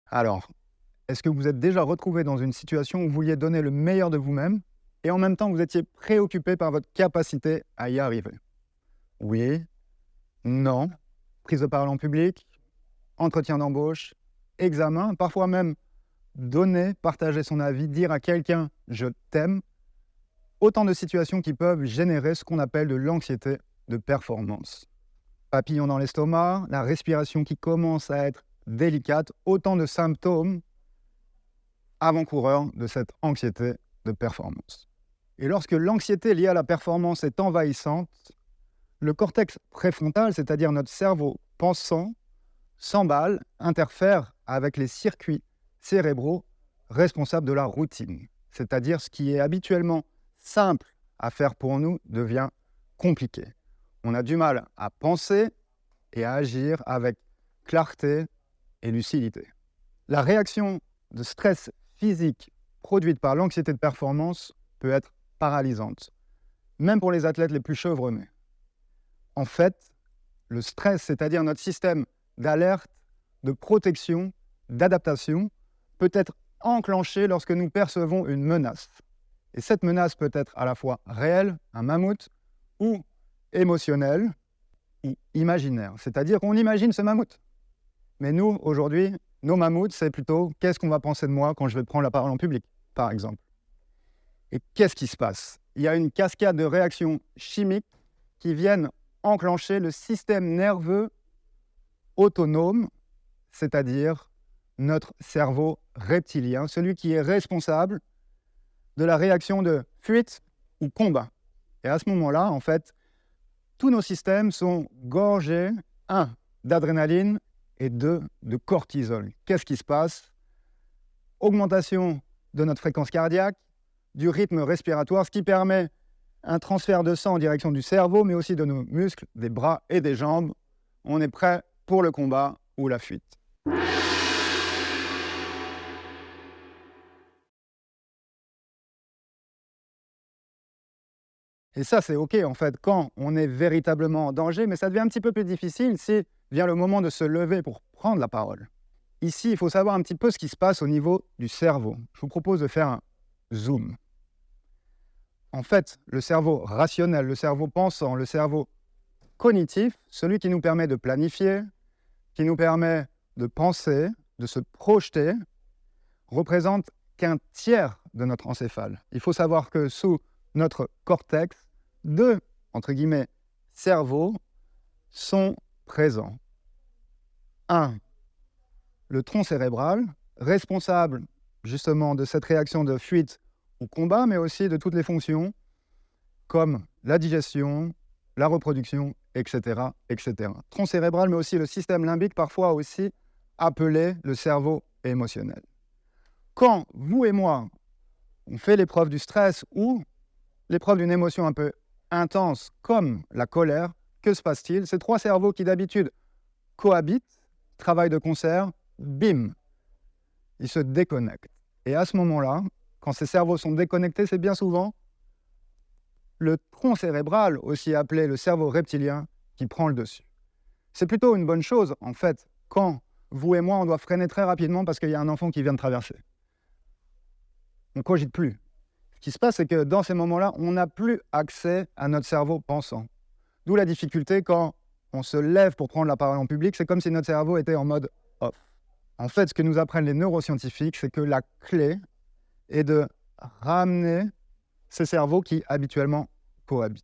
Alors, est-ce que vous êtes déjà retrouvé dans une situation où vous vouliez donner le meilleur de vous-même et en même temps vous étiez préoccupé par votre capacité à y arriver? Oui, non, prise de parole en public, entretien d'embauche, examen, parfois même donner, partager son avis, dire à quelqu'un «je t'aime», autant de situations qui peuvent générer ce qu'on appelle de l'anxiété de performance. Papillon dans l'estomac, la respiration qui commence à être délicate, autant de symptômes avant-coureurs de cette anxiété de performance. Et lorsque l'anxiété liée à la performance est envahissante, le cortex préfrontal, c'est-à-dire notre cerveau pensant, s'emballe, interfère avec les circuits cérébraux responsables de la routine. C'est-à-dire ce qui est habituellement simple à faire pour nous devient compliqué. On a du mal à penser et à agir avec clarté et lucidité. La réaction de stress physique produite par l'anxiété de performance peut être paralysante, même pour les athlètes les plus chevronnés. En fait, le stress, c'est-à-dire notre système d'alerte, de protection, d'adaptation, peut être enclenché lorsque nous percevons une menace. Et cette menace peut être à la fois réelle, un mammouth, ou émotionnelle, ou imaginaire. C'est-à-dire qu'on imagine ce mammouth. Mais nous, aujourd'hui, nos mammouths, c'est plutôt qu'est-ce qu'on va penser de moi quand je vais prendre la parole en public, par exemple. Et qu'est-ce qui se passe? Il y a une cascade de réactions chimiques qui viennent enclencher le système nerveux autonome, c'est-à-dire notre cerveau reptilien, celui qui est responsable de la réaction de fuite ou combat. Et à ce moment-là, en fait, tous nos systèmes sont gorgés, 1, d'adrénaline et 2, de cortisol. Qu'est-ce qui se passe? Augmentation de notre fréquence cardiaque, du rythme respiratoire, ce qui permet un transfert de sang en direction du cerveau, mais aussi de nos muscles, des bras et des jambes. On est prêt pour le combat ou la fuite. Et ça, c'est OK, en fait, quand on est véritablement en danger, mais ça devient un petit peu plus difficile si vient le moment de se lever pour prendre la parole. Ici, il faut savoir un petit peu ce qui se passe au niveau du cerveau. Je vous propose de faire un zoom. En fait, le cerveau rationnel, le cerveau pensant, le cerveau cognitif, celui qui nous permet de planifier, qui nous permet de penser, de se projeter, représente qu'un tiers de notre encéphale. Il faut savoir que sous notre cortex, 2, entre guillemets, cerveaux sont présents. 1, le tronc cérébral, responsable justement de cette réaction de fuite ou combat, mais aussi de toutes les fonctions comme la digestion, la reproduction, etc., etc. Tronc cérébral, mais aussi le système limbique, parfois aussi appelé le cerveau émotionnel. Quand vous et moi, on fait l'épreuve du stress ou l'épreuve d'une émotion un peu intense comme la colère, que se passe-t-il? Ces 3 cerveaux qui d'habitude cohabitent, travaillent de concert, bim, ils se déconnectent. Et à ce moment-là, quand ces cerveaux sont déconnectés, c'est bien souvent le tronc cérébral, aussi appelé le cerveau reptilien, qui prend le dessus. C'est plutôt une bonne chose, en fait, quand vous et moi, on doit freiner très rapidement parce qu'il y a un enfant qui vient de traverser. On ne cogite plus. Ce qui se passe, c'est que dans ces moments-là, on n'a plus accès à notre cerveau pensant. D'où la difficulté quand on se lève pour prendre la parole en public, c'est comme si notre cerveau était en mode off. En fait, ce que nous apprennent les neuroscientifiques, c'est que la clé est de ramener ces cerveaux qui habituellement cohabitent.